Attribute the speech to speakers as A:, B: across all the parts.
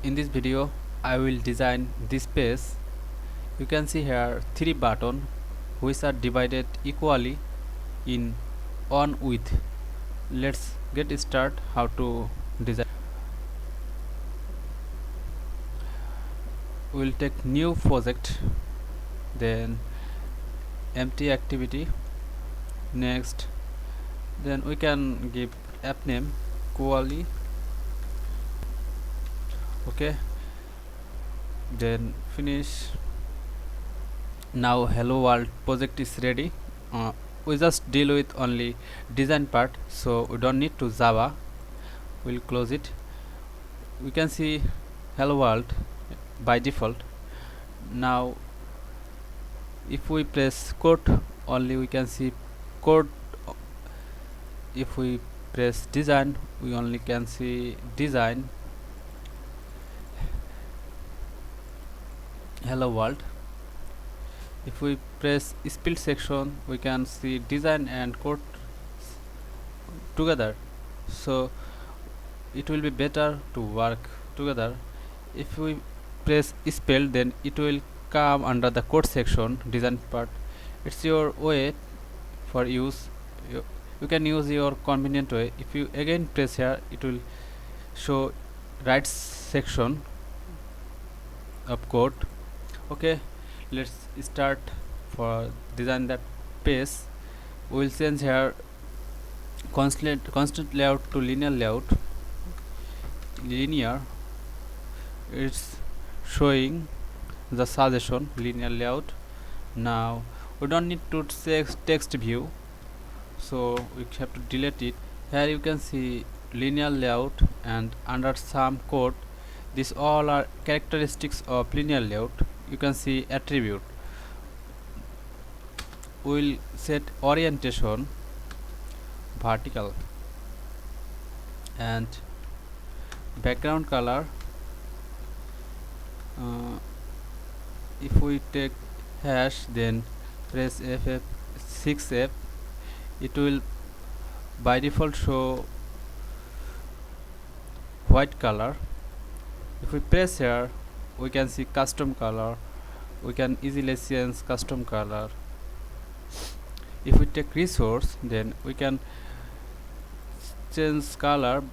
A: In this video I will design this page. You can see here three buttons which are divided equally in on width. Let's get started how to design. We'll take new project, then empty activity. Next, then we can give app name quali. Okay, then finish. Now hello world project is ready. We just deal with only design part, so we don't need to Java. We'll close it. We can see hello world by default. Now if we press code only, we can see code. If we press design, we only can see design hello world. If we press spilt section, we can see design and code together, so it will be better to work together. If we press spell, then it will come under the code section design part. It's your way for use. You can use your convenient way. If you again press here, it will show right section of code. Okay, let's start for design that page. We will change here constant layout to linear layout. Linear, it's showing the suggestion linear layout. Now we don't need to text view, so we have to delete it. Here you can see linear layout, and under some code, these all are characteristics of linear layout. You can see attribute. We will set orientation vertical and background color. If we take hash, then press F6F, it will by default show white color. If we press here, we can see custom color. We can easily change custom color. If we take resource, then we can change color.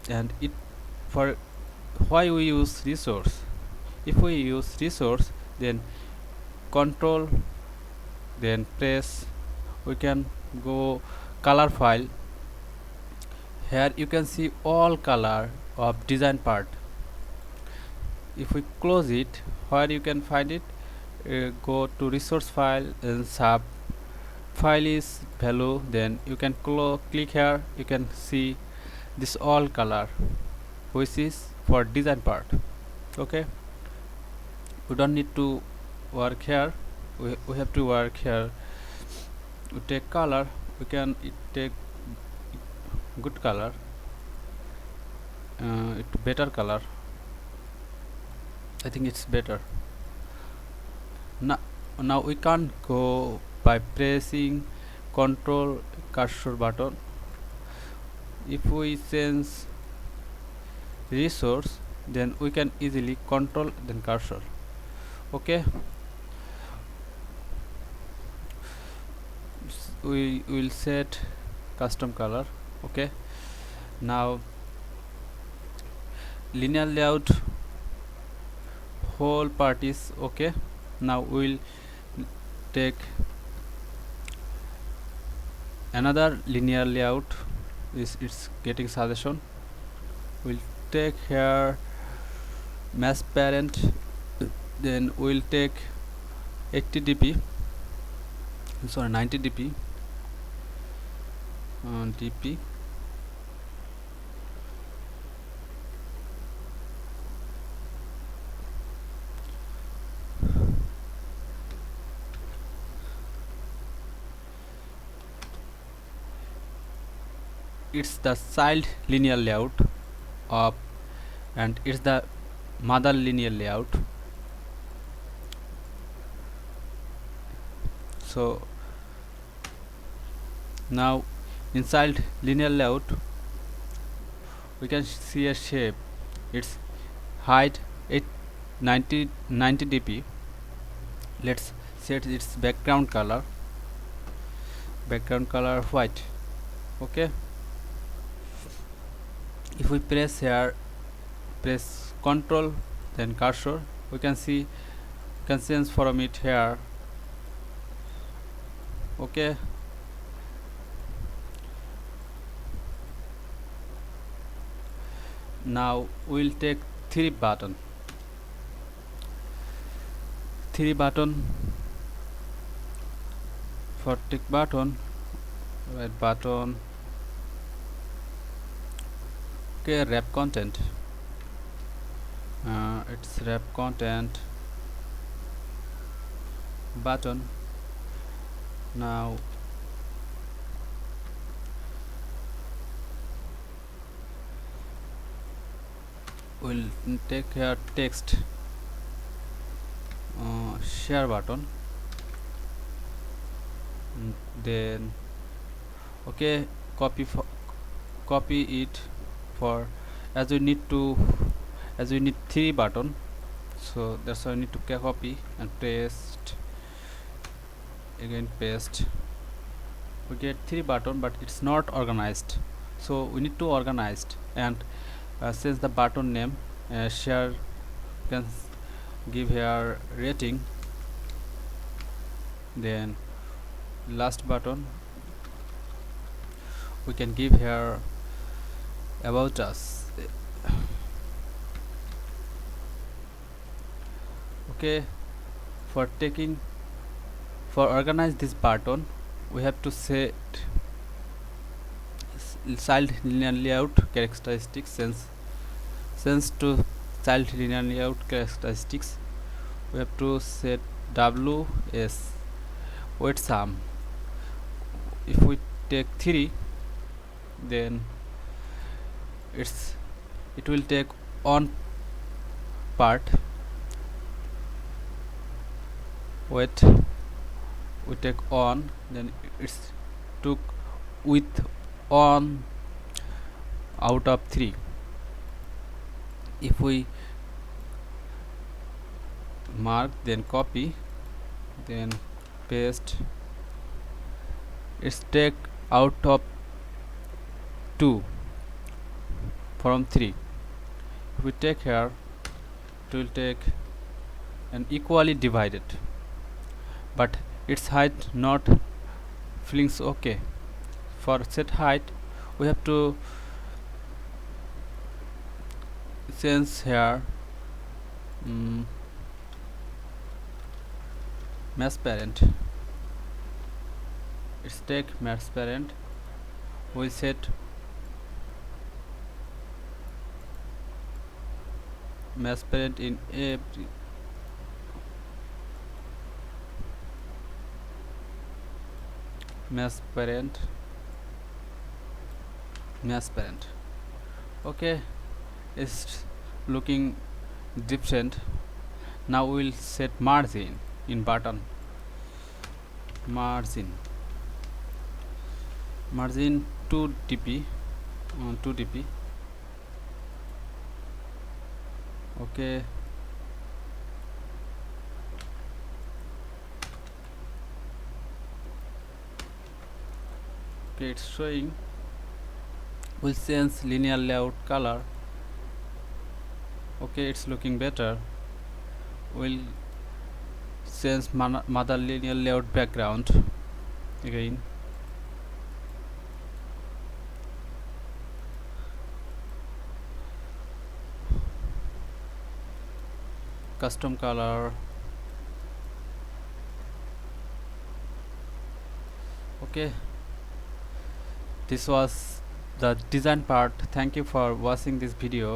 A: And it for why we use resource. If we use resource, then control, then press, we can go color file. Here you can see all color of design part. If we close it, where you can find it, go to resource file and sub file is value, then you can click here. You can see this all color which is for design part. Okay, we don't need to work here. We have to work here. We take color, we can take good color, better color. I think it's better. Now we can't go by pressing control cursor button. If we change resource, then we can easily control then cursor. Okay, we will set custom color. Okay, now linear layout whole part is okay. Now we'll take another linear layout. It's getting suggestion. We'll take here mass parent, then we'll take 80 dp, sorry 90 dp dp. It's the child linear layout of, and it's the mother linear layout. So now inside linear layout, we can see a shape. It's height 90 dp. Let's set its background color white. Okay, if we press here, press Ctrl then cursor, we can change from it here. Okay, now we'll take three button for tick button, right button. Okay, wrap content, it's wrap content button. Now we'll take here text, share button, then okay, copy it for, as we need three button, so that's why I need to copy and paste, again paste. We get three button, but it's not organized, so we need to organize and change the button name. Share, can give here rating, then last button we can give here about us. Okay, for organize this button, we have to set child linear layout characteristics, sense to child linear layout characteristics. We have to set ws weight sum. If we take 3, then it will take on part, weight we take on, then it's took with on out of 3. If we mark, then copy, then paste, it's take out of 2 from 3. If we take here, it will take and equally divided, but its height not feelings okay. For set height, we have to change here mass parent. It's take mass parent. We set mass parent in every mass parent. Okay, it's looking different. Now we'll set margin in button, margin 2 dp, 2 dp. Okay, it's showing. We'll change linear layout color. Okay, it's looking better. We'll change mother linear layout background again. Custom color. Okay, this was the design part. Thank you for watching this video.